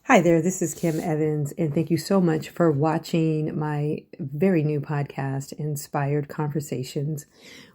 Hi there, this is Kim Evans, and thank you so much for watching my very new podcast, Inspired Conversations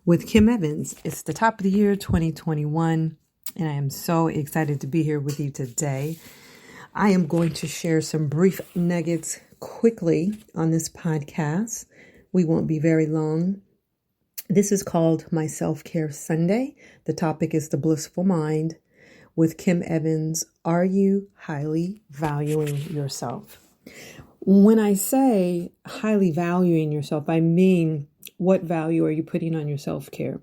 with Kim Evans. It's the top of the year 2021, and I am so excited to be here with you today. I am going to share some brief nuggets quickly on this podcast. We won't be very long. This is called my Self-Care Sunday. The topic is the Blissful Mind. With Kim Evans, are you highly valuing yourself? When I say highly valuing yourself, I mean, what value are you putting on your self-care?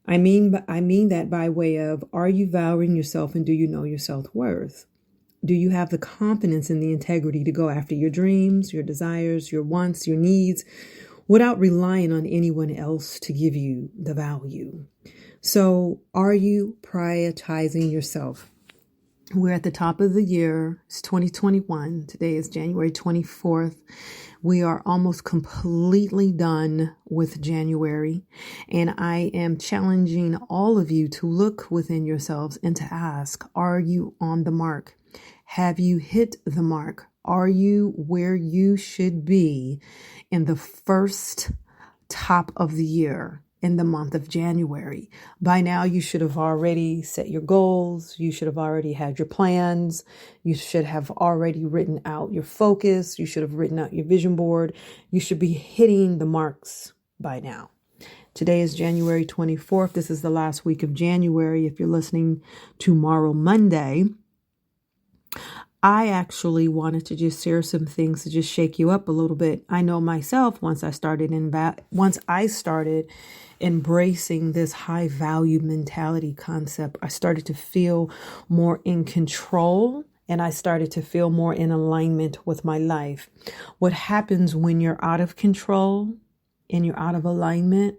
I mean that by way of, are you valuing yourself and do you know your self-worth? Do you have the confidence and the integrity to go after your dreams, your desires, your wants, your needs, without relying on anyone else to give you the value? So are you prioritizing yourself? We're at the top of the year. It's 2021. Today is January 24th. We are almost completely done with January. And I am challenging all of you to look within yourselves and to ask, are you on the mark? Have you hit the mark? Are you where you should be in the first top of the year? In the month of January. By now, you should have already set your goals. You should have already had your plans. You should have already written out your focus. You should have written out your vision board. You should be hitting the marks by now. Today is January 24th. This is the last week of January. If you're listening tomorrow, Monday, I actually wanted to just share some things to just shake you up a little bit. I know myself, once I started embracing this high value mentality concept, I started to feel more in control and I started to feel more in alignment with my life. What happens when you're out of control and you're out of alignment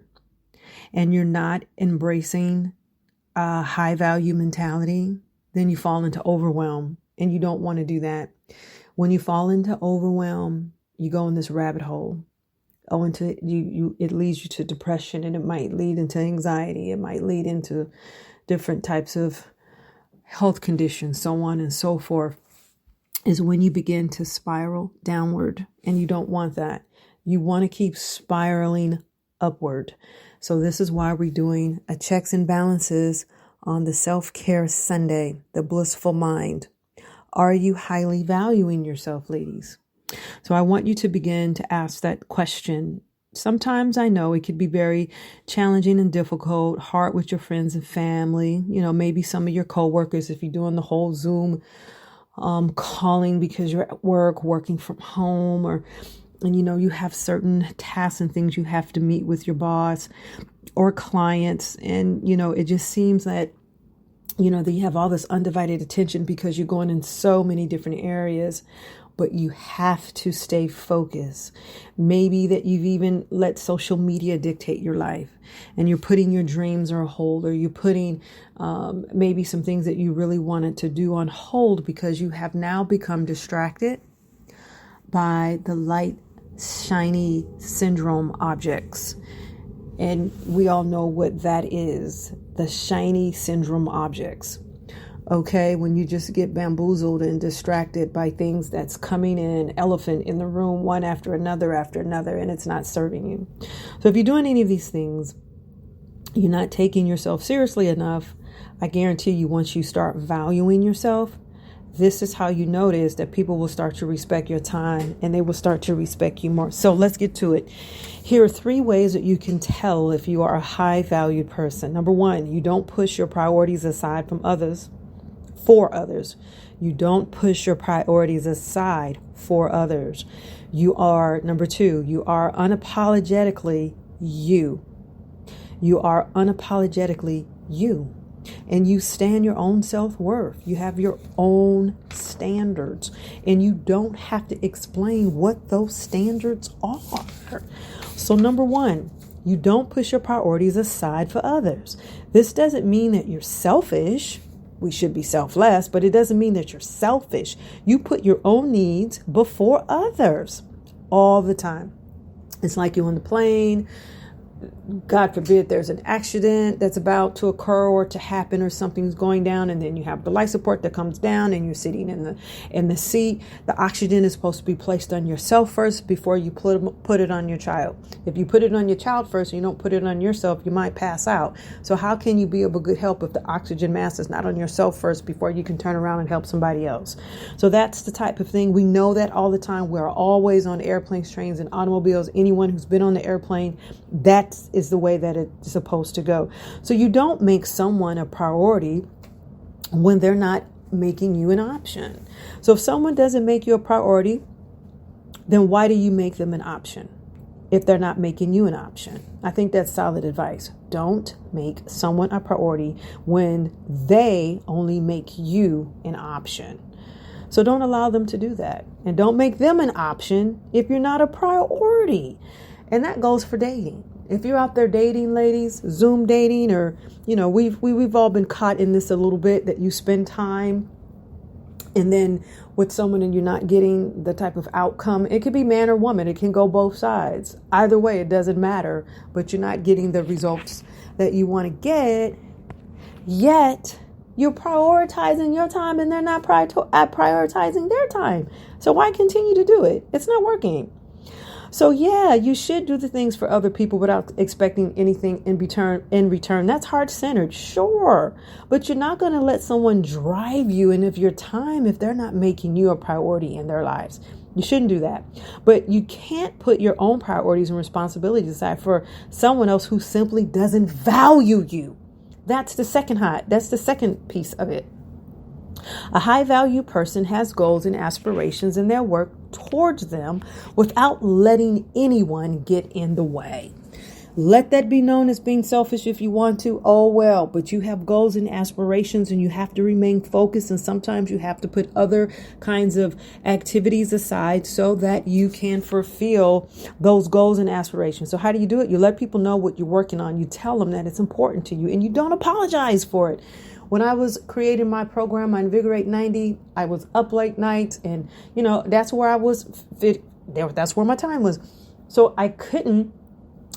and you're not embracing a high value mentality, then you fall into overwhelm. And you don't want to do that. When you fall into overwhelm, you go in this rabbit hole. It leads you to depression, and it might lead into anxiety. It might lead into different types of health conditions, so on and so forth. Is when you begin to spiral downward, and you don't want that. You want to keep spiraling upward. So this is why we're doing a checks and balances on the Self-Care Sunday, the Blissful Mind. Are you highly valuing yourself, ladies? So I want you to begin to ask that question. Sometimes I know it could be very challenging and difficult, hard with your friends and family, maybe some of your coworkers, if you're doing the whole Zoom calling because you're at work, working from home, and you have certain tasks and things you have to meet with your boss or clients. And, it just seems that that you have all this undivided attention because you're going in so many different areas, but you have to stay focused. Maybe that you've even let social media dictate your life and you're putting your dreams on hold, or you're putting maybe some things that you really wanted to do on hold because you have now become distracted by the light, shiny syndrome objects. And we all know what that is, the shiny syndrome objects. Okay, when you just get bamboozled and distracted by things that's coming in, elephant in the room, one after another, and it's not serving you. So if you're doing any of these things, you're not taking yourself seriously enough. I guarantee you, once you start valuing yourself, this is how you notice that people will start to respect your time and they will start to respect you more. So let's get to it. Here are 3 ways that you can tell if you are a high valued person. Number 1, you don't push your priorities aside for others. You don't push your priorities aside for others. Number 2, you are unapologetically you. You are unapologetically you. And you stand your own self-worth. You have your own standards. And you don't have to explain what those standards are. So number 1, you don't push your priorities aside for others. This doesn't mean that you're selfish. We should be selfless, but it doesn't mean that you're selfish. You put your own needs before others all the time. It's like you're on the plane. God forbid, there's an accident that's about to occur or to happen, or something's going down, and then you have the life support that comes down and you're sitting in the seat. The oxygen is supposed to be placed on yourself first before you put it on your child. If you put it on your child first and you don't put it on yourself, you might pass out. So how can you be of a good help if the oxygen mask is not on yourself first before you can turn around and help somebody else? So that's the type of thing. We know that all the time. We're always on airplanes, trains, and automobiles. Anyone who's been on the airplane, that is the way that it's supposed to go. So you don't make someone a priority when they're not making you an option. So if someone doesn't make you a priority, then why do you make them an option if they're not making you an option? I think that's solid advice. Don't make someone a priority when they only make you an option. So don't allow them to do that. And don't make them an option if you're not a priority. And that goes for dating. If you're out there dating, ladies, Zoom dating, or, we've all been caught in this a little bit, that you spend time and then with someone and you're not getting the type of outcome. It could be man or woman. It can go both sides. Either way, it doesn't matter, but you're not getting the results that you want to get, yet you're prioritizing your time and they're not prioritizing their time. So why continue to do it? It's not working. So yeah, you should do the things for other people without expecting anything in return. That's heart-centered, sure. But you're not going to let someone drive you and of your time if they're not making you a priority in their lives. You shouldn't do that. But you can't put your own priorities and responsibilities aside for someone else who simply doesn't value you. That's the second piece of it. A high-value person has goals and aspirations, and they'll work towards them without letting anyone get in the way. Let that be known as being selfish if you want to. Oh, well, but you have goals and aspirations and you have to remain focused. And sometimes you have to put other kinds of activities aside so that you can fulfill those goals and aspirations. So how do you do it? You let people know what you're working on. You tell them that it's important to you and you don't apologize for it. When I was creating my program, my Invigorate 90, I was up late nights and, that's where I was fit. That's where my time was. So I couldn't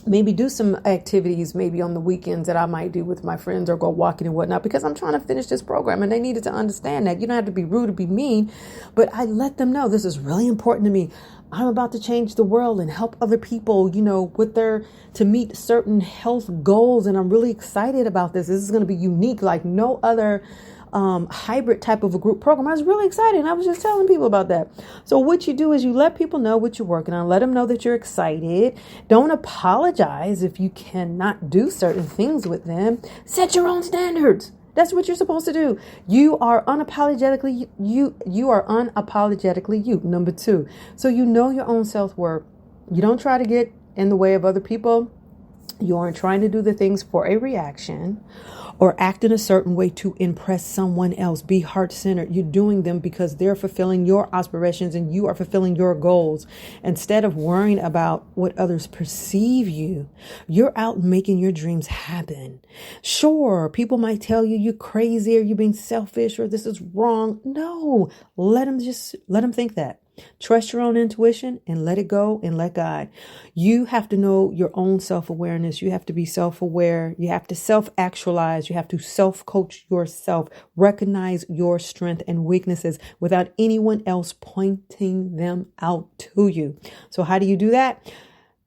maybe do some activities maybe on the weekends that I might do with my friends or go walking and whatnot, because I'm trying to finish this program and they needed to understand that. You don't have to be rude or be mean, but I let them know this is really important to me. I'm about to change the world and help other people, to meet certain health goals. And I'm really excited about this. This is going to be unique, like no other hybrid type of a group program. I was really excited. And I was just telling people about that. So what you do is you let people know what you're working on. Let them know that you're excited. Don't apologize if you cannot do certain things with them. Set your own standards. That's what you're supposed to do. You are unapologetically you. You are unapologetically you. Number 2. So you know your own self-worth. You don't try to get in the way of other people. You aren't trying to do the things for a reaction or act in a certain way to impress someone else. Be heart-centered. You're doing them because they're fulfilling your aspirations and you are fulfilling your goals. Instead of worrying about what others perceive you, you're out making your dreams happen. Sure, people might tell you you're crazy or you're being selfish or this is wrong. No, let them think that. Trust your own intuition and let it go and let God. You have to know your own self-awareness. You have to be self-aware. You have to self-actualize. You have to self-coach yourself. Recognize your strength and weaknesses without anyone else pointing them out to you. So how do you do that?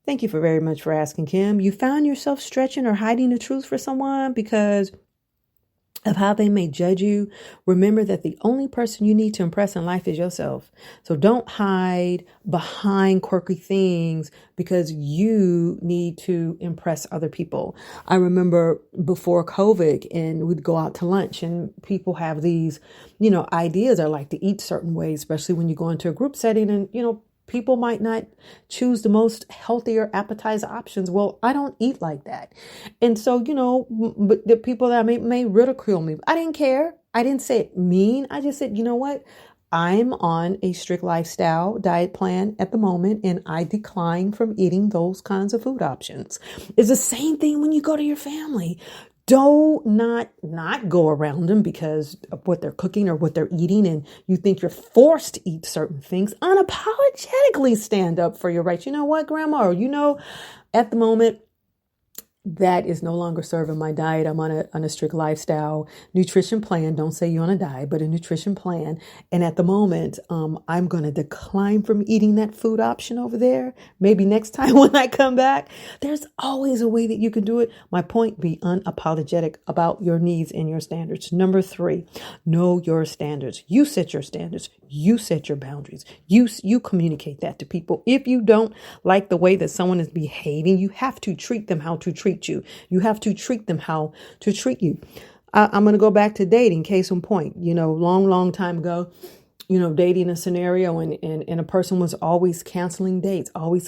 Thank you very much for asking, Kim. You found yourself stretching or hiding the truth for someone because of how they may judge you. Remember that the only person you need to impress in life is yourself. So don't hide behind quirky things because you need to impress other people. I remember before COVID and we'd go out to lunch and people have these, ideas I like to eat certain ways, especially when you go into a group setting and, people might not choose the most healthier appetizer options. Well, I don't eat like that. And so, but the people that may ridicule me, I didn't care. I didn't say it mean. I just said, you know what? I'm on a strict lifestyle diet plan at the moment, and I decline from eating those kinds of food options. It's the same thing when you go to your family. Do not go around them because of what they're cooking or what they're eating and you think you're forced to eat certain things. Unapologetically stand up for your rights. You know what, Grandma? Or at the moment, that is no longer serving my diet. I'm on a strict lifestyle nutrition plan. Don't say you're on a diet, but a nutrition plan. And at the moment, I'm going to decline from eating that food option over there. Maybe next time when I come back, there's always a way that you can do it. My point, be unapologetic about your needs and your standards. Number 3, know your standards. You set your standards. You set your boundaries. You communicate that to people. If you don't like the way that someone is behaving, you have to treat them how to treat you. You have to treat them how to treat you. I'm going to go back to dating. Case in point, long time ago, dating a scenario and a person was always canceling dates. And I'm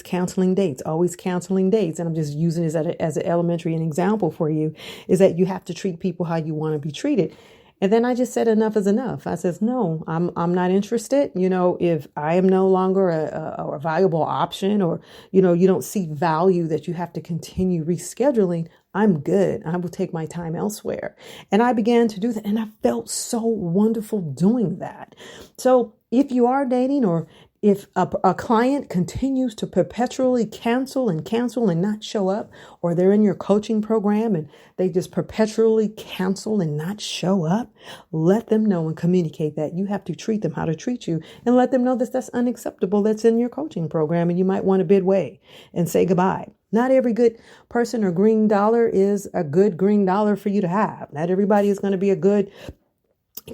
just using this as an elementary example for you, is that you have to treat people how you want to be treated. And then I just said enough is enough. I says, no, I'm not interested. If I am no longer a valuable option, or, you don't see value that you have to continue rescheduling, I'm good. I will take my time elsewhere. And I began to do that. And I felt so wonderful doing that. So if you are dating, or if a client continues to perpetually cancel and not show up, or they're in your coaching program and they just perpetually cancel and not show up, let them know and communicate that. You have to treat them how to treat you, and let them know that that's unacceptable. That's in your coaching program, and you might want to bid way and say goodbye. Not every good person or green dollar is a good green dollar for you to have. Not everybody is going to be a good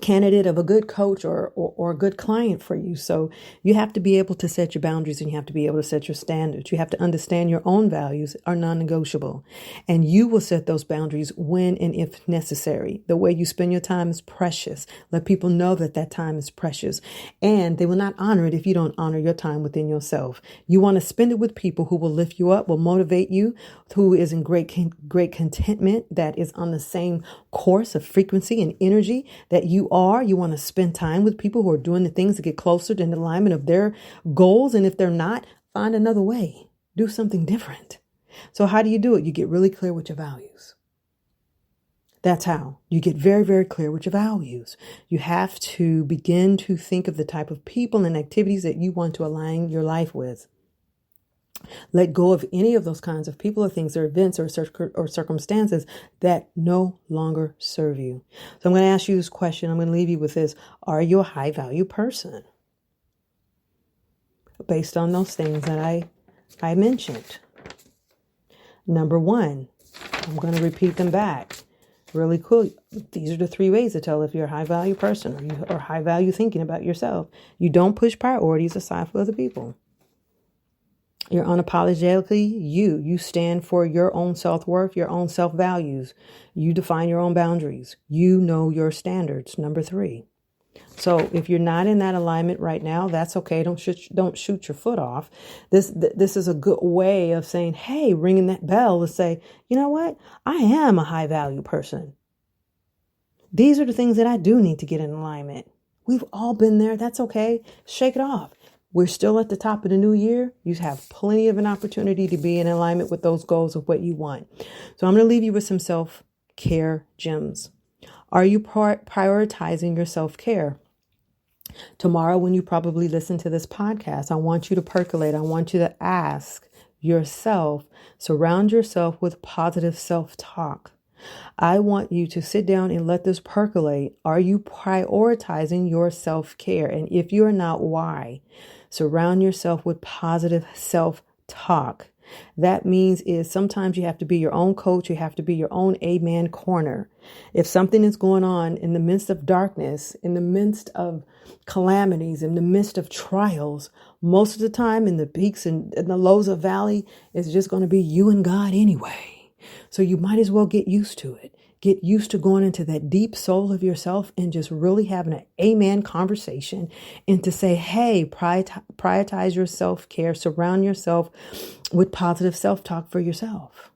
candidate of a good coach or a good client for you. So you have to be able to set your boundaries, and you have to be able to set your standards. You have to understand your own values are non-negotiable, and you will set those boundaries when and if necessary. The way you spend your time is precious. Let people know that time is precious, and they will not honor it if you don't honor your time within yourself. You want to spend it with people who will lift you up, will motivate you, who is in great contentment, that is on the same course of frequency and energy that you are. You want to spend time with people who are doing the things to get closer to the alignment of their goals. And if they're not, find another way. Do something different. So how do you do it? You get really clear with your values. That's how you get very, very clear with your values. You have to begin to think of the type of people and activities that you want to align your life with. Let go of any of those kinds of people or things or events or circumstances that no longer serve you. So I'm going to ask you this question. I'm going to leave you with this. Are you a high value person? Based on those things that I mentioned. Number 1, I'm going to repeat them back. Really cool. These are the 3 ways to tell if you're a high value person, or you are high value thinking about yourself. You don't push priorities aside for other people. You're unapologetically you. You stand for your own self-worth, your own self-values. You define your own boundaries. You know your standards. Number 3. So if you're not in that alignment right now, that's okay. Don't shoot your foot off. This is a good way of saying, hey, ringing that bell to say, you know what? I am a high value person. These are the things that I do need to get in alignment. We've all been there. That's okay. Shake it off. We're still at the top of the new year. You have plenty of an opportunity to be in alignment with those goals of what you want. So I'm going to leave you with some self-care gems. Are you prioritizing your self-care? Tomorrow, when you probably listen to this podcast, I want you to percolate. I want you to ask yourself, surround yourself with positive self-talk. I want you to sit down and let this percolate. Are you prioritizing your self-care? And if you're not, why? Surround yourself with positive self-talk. That means is sometimes you have to be your own coach. You have to be your own amen corner. If something is going on in the midst of darkness, in the midst of calamities, in the midst of trials, most of the time in the peaks and the lows of valley, it's just going to be you and God anyway. So you might as well get used to it. Get used to going into that deep soul of yourself and just really having an amen conversation, and to say, hey, prioritize your self-care. Surround yourself with positive self-talk for yourself.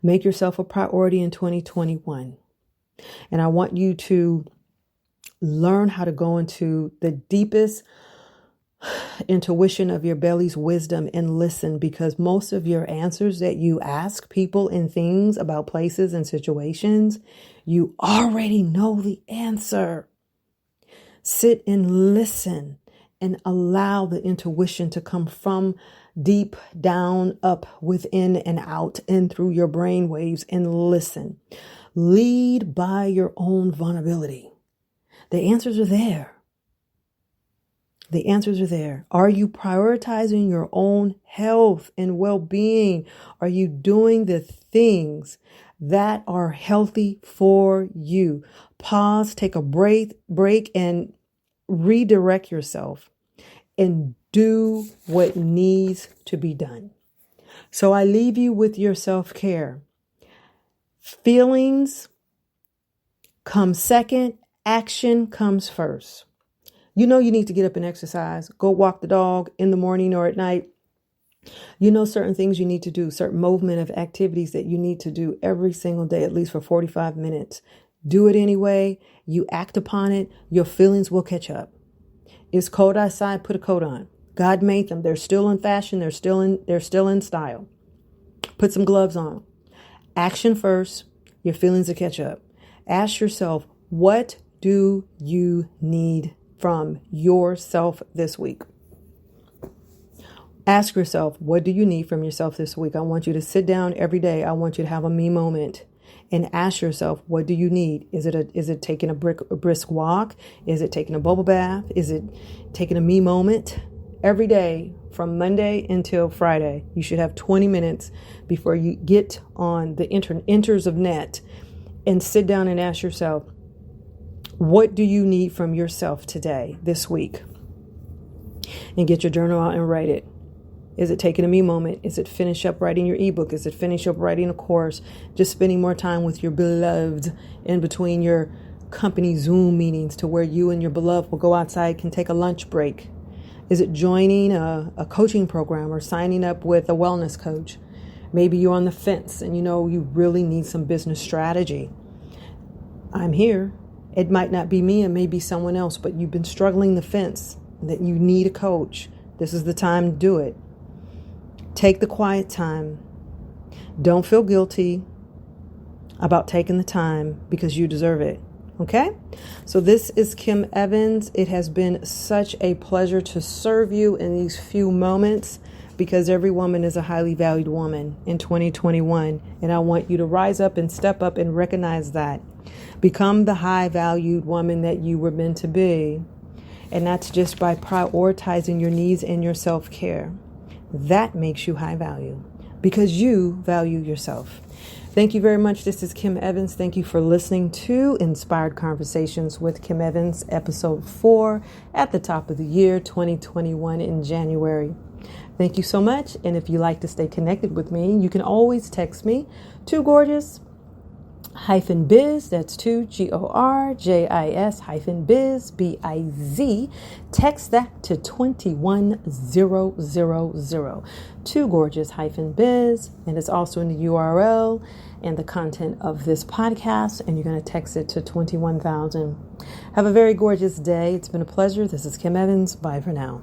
Make yourself a priority in 2021. And I want you to learn how to go into the deepest intuition of your belly's wisdom and listen, because most of your answers that you ask people and things about places and situations, you already know the answer. Sit and listen and allow the intuition to come from deep down, up, within and out and through your brain waves and listen. Lead by your own vulnerability. The answers are there. The answers are there. Are you prioritizing your own health and well-being? Are you doing the things that are healthy for you? Pause, take a break, and redirect yourself and do what needs to be done. So I leave you with your self-care. Feelings come second, action comes first. You know you need to get up and exercise. Go walk the dog in the morning or at night. You know certain things you need to do, certain movement of activities that you need to do every single day, at least for 45 minutes. Do it anyway. You act upon it. Your feelings will catch up. It's cold outside. Put a coat on. God made them. They're still in fashion. They're still in style. Put some gloves on. Action first. Your feelings will catch up. Ask yourself, what do you need from yourself this week? Ask yourself, what do you need from yourself this week? I want you to sit down every day. I want you to have a me moment and ask yourself, what do you need? Is it taking a brisk walk? Is it taking a bubble bath? Is it taking a me moment? Every day from Monday until Friday, you should have 20 minutes before you get on the enters of net and sit down and ask yourself, what do you need from yourself today, this week? And get your journal out and write it. Is it taking a me moment? Is it finish up writing your ebook? Is it finish up writing a course? Just spending more time with your beloved in between your company Zoom meetings to where you and your beloved will go outside, can take a lunch break? Is it joining a coaching program or signing up with a wellness coach? Maybe you're on the fence and you know you really need some business strategy. I'm here. It might not be me, it may be someone else, but you've been struggling the fence that you need a coach. This is the time to do it. Take the quiet time. Don't feel guilty about taking the time because you deserve it. Okay? So this is Kim Evans. It has been such a pleasure to serve you in these few moments because every woman is a highly valued woman in 2021. And I want you to rise up and step up and recognize that. Become the high valued woman that you were meant to be. And that's just by prioritizing your needs and your self-care. That makes you high value because you value yourself. Thank you very much. This is Kim Evans. Thank you for listening to Inspired Conversations with Kim Evans, episode 4 at the top of the year 2021 in January. Thank you so much. And if you like to stay connected with me, you can always text me to Gorgeous -biz, that's 2GORJIS-biz, BIZ. Text that to 21000. To Gorgeous-biz, and it's also in the URL and the content of this podcast, and you're going to text it to 21,000. Have a very gorgeous day. It's been a pleasure. This is Kim Evans. Bye for now.